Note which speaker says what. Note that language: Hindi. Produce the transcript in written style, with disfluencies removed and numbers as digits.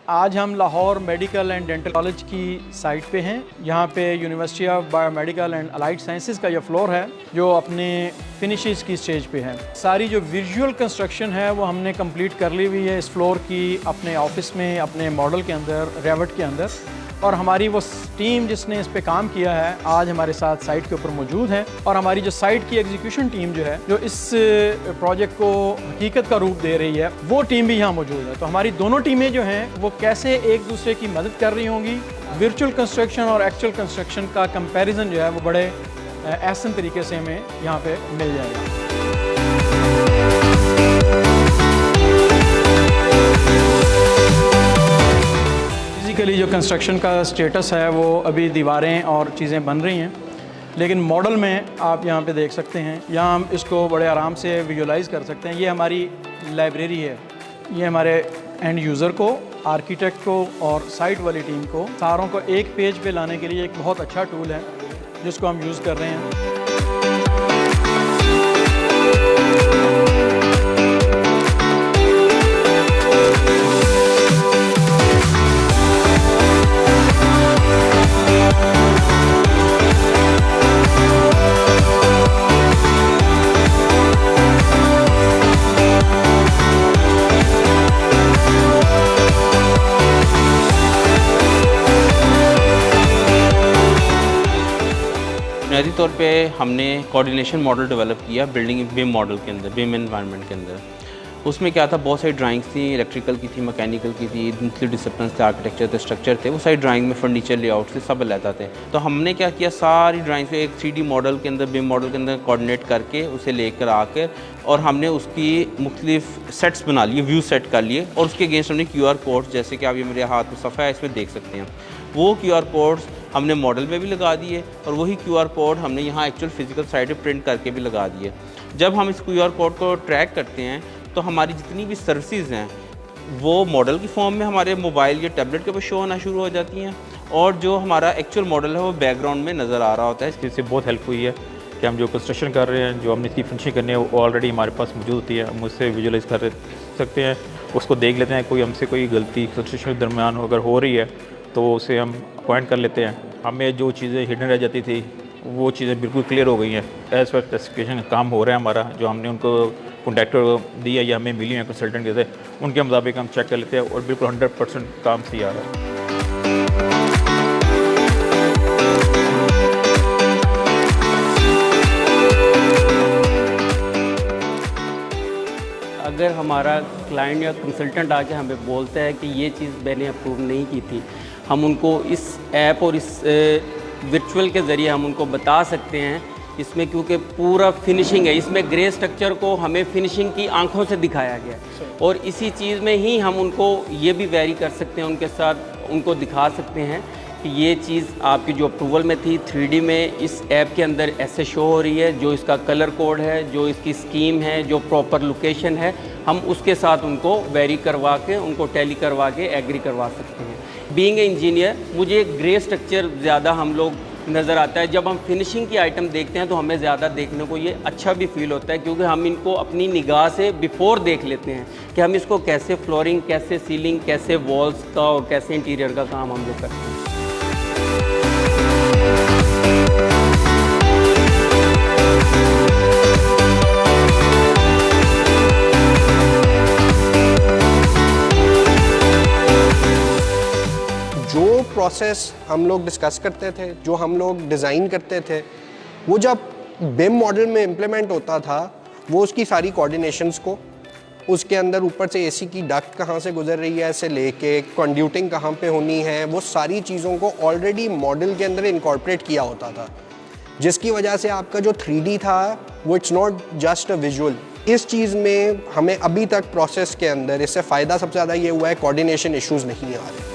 Speaker 1: आज हम Lahore medical and dental college की साइट पे हैं। यहाँ पे university of biomedical and allied sciences का ये फ्लोर है जो अपने फिनिशेस की स्टेज पे है। सारी जो विजुअल कंस्ट्रक्शन है वो हमने कंप्लीट कर ली हुई है इस फ्लोर की, अपने ऑफिस में, अपने मॉडल के अंदर, रेवट के अंदर। और हमारी वो टीम जिसने इस पे काम किया है आज हमारे साथ साइट के ऊपर मौजूद है। और हमारी जो साइट की एग्जीक्यूशन टीम जो है, जो इस प्रोजेक्ट को हकीकत का रूप दे रही है, वो टीम भी यहाँ मौजूद है। तो हमारी दोनों टीमें जो हैं वो कैसे एक दूसरे की मदद कर रही होंगी। वर्चुअल कंस्ट्रक्शन और एक्चुअल कंस्ट्रक्शन का कंपैरिजन जो है वो बड़े आसान तरीके से हमें यहाँ पे मिल जाएगा। फिजिकली जो कंस्ट्रक्शन का स्टेटस है वो अभी दीवारें और चीज़ें बन रही हैं, लेकिन मॉडल में आप यहाँ पे देख सकते हैं। यहाँ हम इसको बड़े आराम से विजुलाइज कर सकते हैं। ये हमारी लाइब्रेरी है। ये हमारे एंड यूज़र को, आर्किटेक्ट को और साइट वाली टीम को सारों को एक पेज पे लाने के लिए एक बहुत अच्छा टूल है जिसको हम यूज़ कर रहे हैं।
Speaker 2: बुनियादी तौर पे हमने कोऑर्डिनेशन मॉडल डेवलप किया बिल्डिंग बिम मॉडल के अंदर, बिम एनवायरनमेंट के अंदर। उसमें क्या था, बहुत सारी ड्राइंग्स थी, इलेक्ट्रिकल की थी, मैकेनिकल की थी, मुख्तलिफ डिसिप्लिन थे, आर्किटेक्चर थे, स्ट्रक्चर थे। वो सारी ड्राइंग में फर्नीचर लेआउट से सब रहता थे। तो हमने क्या किया, सारी ड्राइंग्स को एक 3D मॉडल के अंदर, बिम मॉडल के अंदर कोऑर्डिनेट करके उसे लेकर आकर और हमने उसकी मुख्तलिफ सेट्स बना लिए, व्यू सेट कर लिए। और उसके अगेंस्ट हमने QR कोड्स, जैसे कि आप ये मेरे हाथ में सफ़ा है इसमें देख सकते हैं, वो QR कोड्स हमने मॉडल में भी लगा दिए और वही QR कोड हमने यहाँ एक्चुअल फिजिकल साइड पे प्रिंट करके भी लगा दिए। जब हम इस QR कोड को ट्रैक करते हैं तो हमारी जितनी भी सर्विसेज हैं वो मॉडल की फॉर्म में हमारे मोबाइल या टैबलेट के ऊपर शो होना शुरू हो जाती हैं, और जो हमारा एक्चुअल मॉडल है वो बैकग्राउंड में नज़र आ रहा होता है।
Speaker 3: इससे बहुत हेल्प हुई है कि हम जो कंस्ट्रक्शन कर रहे हैं, जो हमने इसकी फिनिशिंग करनी है, वो ऑलरेडी हमारे पास मौजूद होती है। हम उससे विजुलाइज कर सकते हैं, उसको देख लेते हैं। कोई हमसे कोई गलती कंस्ट्रक्शन के दरमियान अगर हो रही है तो उसे हम पॉइंट कर लेते हैं। हमें जो चीज़ें हिडन रह जाती थी वो चीज़ें बिल्कुल क्लियर हो गई हैं। एज़ पर स्पेसिफिकेशन का काम हो रहा है हमारा। जो हमने उनको कॉन्ट्रैक्टर दिया या हमें मिली हैं कंसल्टेंट के से, उनके मुताबिक हम चेक कर लेते हैं और बिल्कुल 100% काम सही आ रहा है।
Speaker 4: अगर हमारा क्लाइंट या कंसल्टेंट आके हमें बोलता है कि ये चीज़ मैंने अप्रूव नहीं की थी, हम उनको इस ऐप और इस वर्चुअल के ज़रिए हम उनको बता सकते हैं इसमें, क्योंकि पूरा फिनिशिंग है। इसमें ग्रे स्ट्रक्चर को हमें फिनिशिंग की आंखों से दिखाया गया है और इसी चीज़ में ही हम उनको ये भी वेरी कर सकते हैं, उनके साथ उनको दिखा सकते हैं कि ये चीज़ आपकी जो अप्रूवल में थी 3D में इस ऐप के अंदर ऐसे शो हो रही है, जो इसका कलर कोड है, जो इसकी स्कीम है, जो प्रॉपर लोकेशन है, हम उसके साथ उनको वेरी करवा के, उनको टैली करवा के एग्री करवा सकते हैं। बीइंग ए इंजीनियर मुझे ग्रे स्ट्रक्चर ज़्यादा हम लोग नज़र आता है। जब हम फिनिशिंग की आइटम देखते हैं तो हमें ज़्यादा देखने को ये अच्छा भी फील होता है, क्योंकि हम इनको अपनी निगाह से बिफोर देख लेते हैं कि हम इसको कैसे फ्लोरिंग, कैसे सीलिंग, कैसे वॉल्स का और कैसे इंटीरियर का काम हम लोग करते हैं।
Speaker 5: जो प्रोसेस हम लोग डिस्कस करते थे, जो हम लोग डिज़ाइन करते थे, वो जब बिम मॉडल में इम्प्लीमेंट होता था, वो उसकी सारी कोऑर्डिनेशंस को, उसके अंदर ऊपर से एसी की डक्ट कहाँ से गुजर रही है से लेके कंड्यूटिंग कहाँ पे होनी है, वो सारी चीज़ों को ऑलरेडी मॉडल के अंदर इनकॉर्पोरेट किया होता था, जिसकी वजह से आपका जो 3D था वो it's not just a visual. इस चीज़ में हमें अभी तक प्रोसेस के अंदर इससे फ़ायदा सबसे ज़्यादा ये हुआ है, कोऑर्डिनेशन इश्यूज़ नहीं आ रहे।